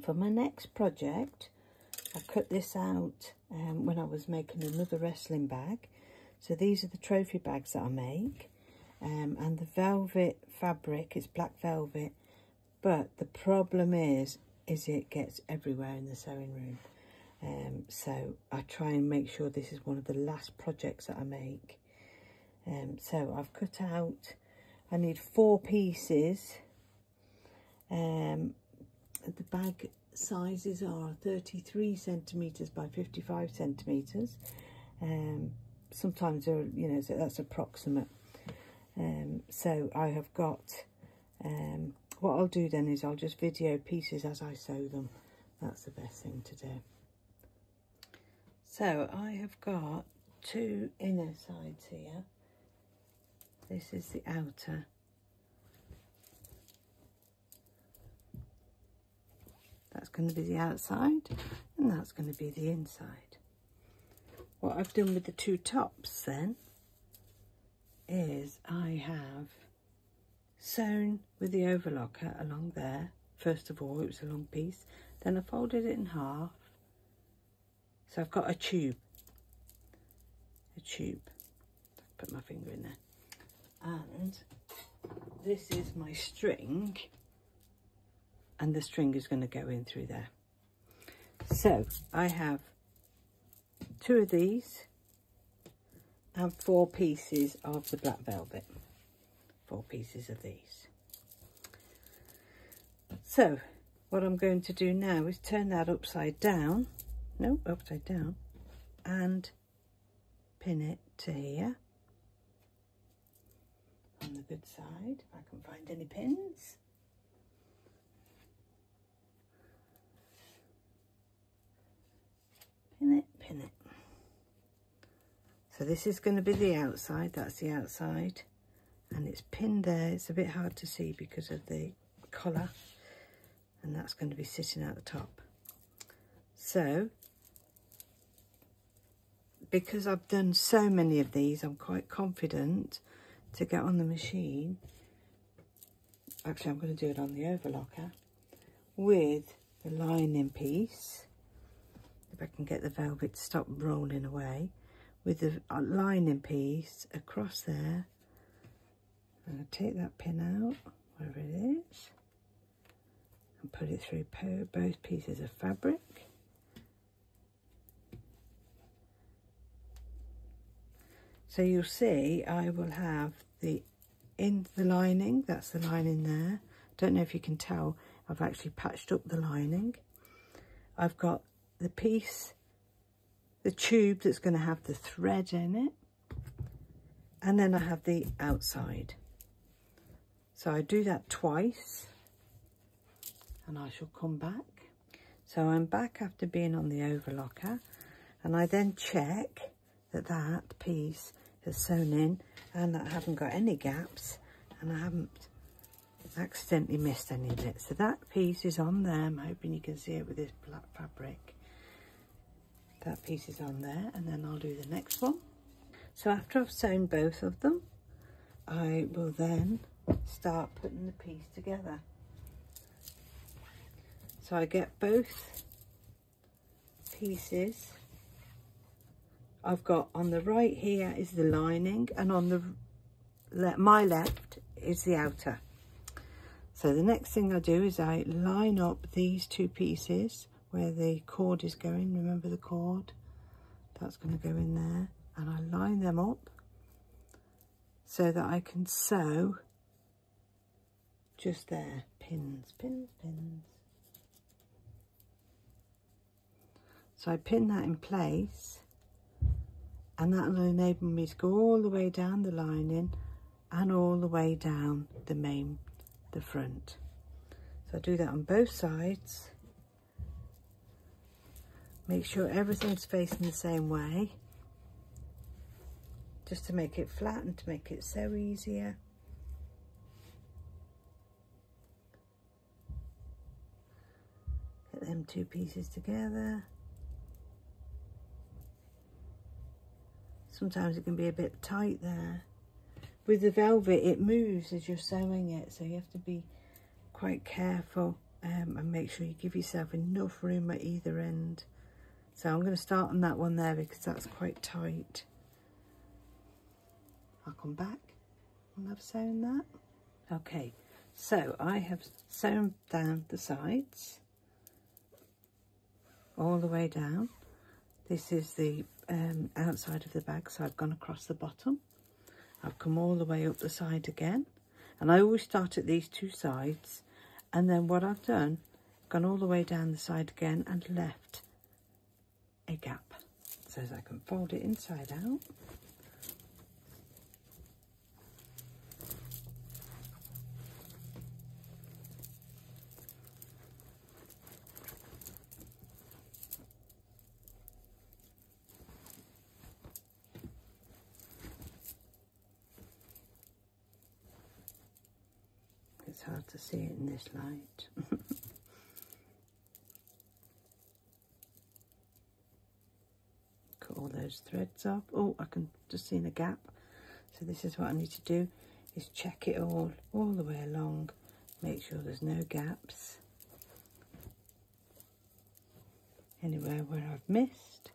For my next project, I cut this out when I was making another wrestling bag. So these are the trophy bags that I make. And the velvet fabric is black velvet. But the problem is it gets everywhere in the sewing room. So I try and make sure this is one of the last projects that I make. So I've cut out, I need 4 pieces. The bag sizes are 33 centimetres by 55 centimetres. Sometimes they're, you know, so that's approximate. So I have got, what I'll do then is I'll just video pieces as I sew them. That's the best thing to do. So I have got 2 inner sides here. This is the outer. That's going to be the outside, and that's going to be the inside. What I've done with the 2 tops then is I have sewn with the overlocker along there. First of all, it was a long piece. Then I folded it in half. So I've got a tube. Put my finger in there. And this is my string. And the string is going to go in through there. So I have 2 of these and 4 pieces of the black velvet. 4 pieces of these. So what I'm going to do now is turn that upside down. No, upside down. And pin it to here. On the good side, if I can find any pins. Pin it. So this is going to be the outside, that's the outside, and it's pinned there. It's a bit hard to see because of the collar, and that's going to be sitting at the top. So because I've done so many of these, I'm quite confident to get on the machine. Actually, I'm going to do it on the overlocker with the lining piece. If I can get the velvet to stop rolling away, with the lining piece across there. I'm going to take that pin out, wherever it is, and put it through both pieces of fabric. So you'll see I will have the lining, that's the lining there. Don't know if you can tell, I've actually patched up the lining. I've got the piece, the tube that's going to have the thread in it, and then I have the outside. So I do that twice, and I shall come back. So I'm back after being on the overlocker, and I then check that that piece has sewn in and that I haven't got any gaps and I haven't accidentally missed any of it. So that piece is on there. I'm hoping you can see it with this black fabric. That piece is on there, and then I'll do the next one. So after I've sewn both of them, I will then start putting the piece together. So I get both pieces. I've got on the right here is the lining, and on the my left is the outer. So the next thing I do is I line up these 2 pieces where the cord is going. Remember the cord? That's going to go in there, and I line them up so that I can sew just there. Pins, pins, pins. So I pin that in place, and that will enable me to go all the way down the lining and all the way down the front. So I do that on both sides. Make sure everything's facing the same way, just to make it flat and to make it sew easier. Get them 2 pieces together. Sometimes it can be a bit tight there. With the velvet, it moves as you're sewing it, so you have to be quite careful and make sure you give yourself enough room at either end. So I'm going to start on that one there because that's quite tight. I'll come back and I've sewn that. Okay, so I have sewn down the sides all the way down. This is the outside of the bag, so I've gone across the bottom. I've come all the way up the side again, and I always start at these two sides, and then what I've done, gone all the way down the side again and left a gap so as I can fold it inside out. It's hard to see it in this light. Cut all those threads off. Oh, I can just see a gap. So this is what I need to do, is check it all the way along, make sure there's no gaps anywhere where I've missed,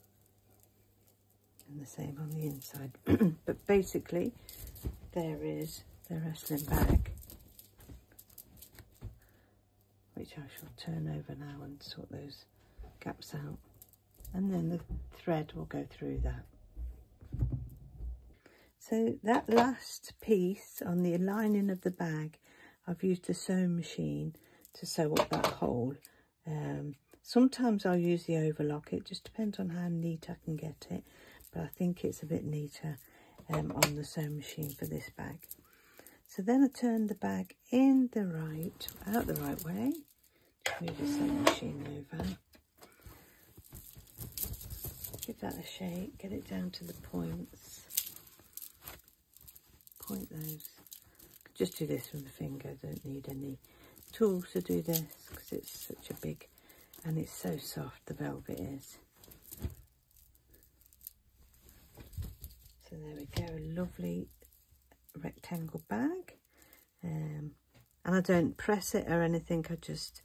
and the same on the inside. But basically, there is the wrestling bag, which I shall turn over now and sort those gaps out, and then the thread will go through that. So that last piece on the lining of the bag, I've used a sewing machine to sew up that hole. Sometimes I'll use the overlock, it just depends on how neat I can get it, but I think it's a bit neater on the sewing machine for this bag. So then I turn the bag out the right way. Just move the sewing machine over. Give that a shake, get it down to the points. Point those. Just do this from the finger, don't need any tools to do this because it's such a big, and it's so soft, the velvet is. So there we go, a lovely rectangle bag. And I don't press it or anything, I just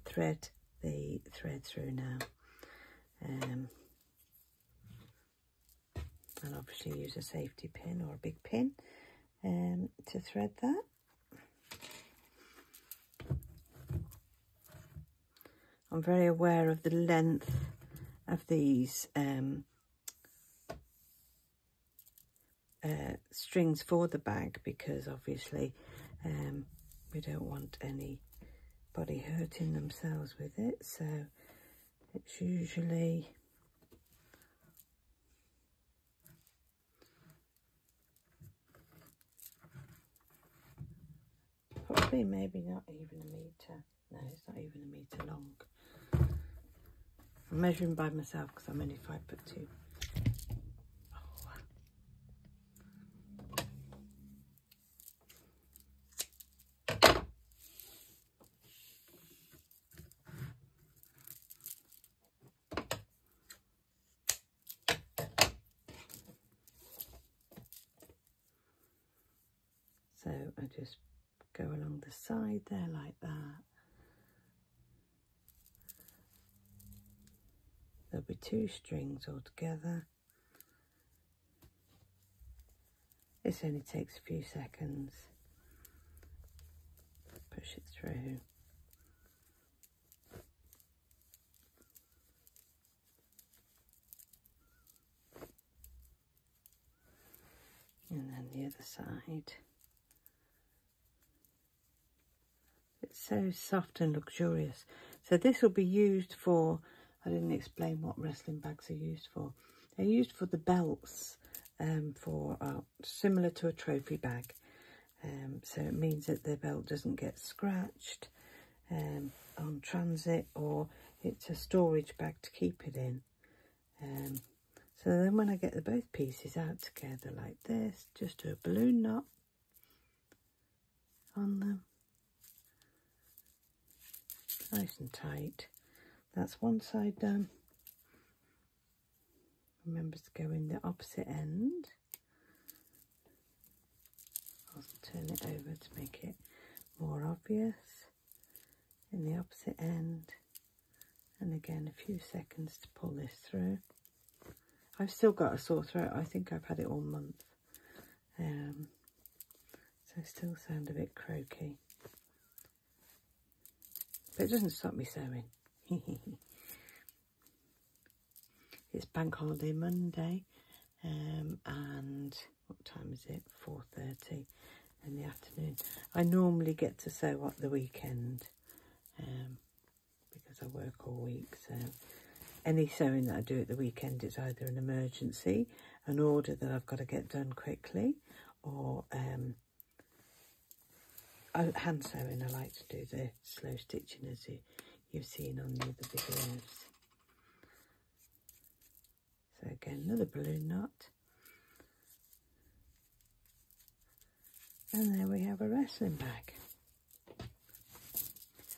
thread the thread through now. And obviously use a safety pin or a big pin to thread that. I'm very aware of the length of these strings for the bag, because obviously we don't want anybody hurting themselves with it, so it's usually probably maybe not even a metre. No, it's not even a metre long. I'm measuring by myself because I'm only 5'2". So I just go along the side there like that. There'll be 2 strings altogether. This only takes a few seconds. Push it through. And then the other side. It's so soft and luxurious. So this will be used for, I didn't explain what wrestling bags are used for. They're used for the belts, similar to a trophy bag. So it means that the belt doesn't get scratched on transit, or it's a storage bag to keep it in. So then when I get both pieces out together like this, just do a balloon knot on them. Nice and tight. That's one side done. Remember to go in the opposite end. I'll turn it over to make it more obvious. in the opposite end, and again a few seconds to pull this through. I've still got a sore throat. I think I've had it all month, so I still sound a bit croaky, but it doesn't stop me sewing. It's Bank Holiday Monday, and what time is it? 4:30 in the afternoon. I normally get to sew at the weekend because I work all week, so any sewing that I do at the weekend is either an emergency, an order that I've got to get done quickly, or hand sewing. I like to do the slow stitching as you've seen on the other videos. So again, another balloon knot. And there we have a wrestling bag.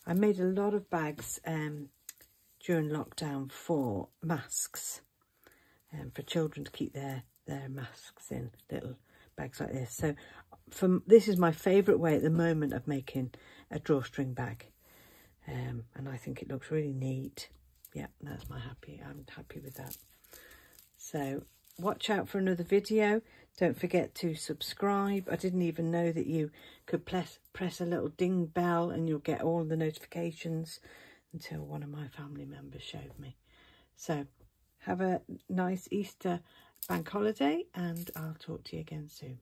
I made a lot of bags during lockdown for masks, for children to keep their masks in little bags like this. So this is my favourite way at the moment of making a drawstring bag, and I think it looks really neat. Yeah, I'm happy with that. So watch out for another video. Don't forget to subscribe. I didn't even know that you could press a little ding bell and you'll get all the notifications until one of my family members showed me. So have a nice Easter bank holiday, and I'll talk to you again soon.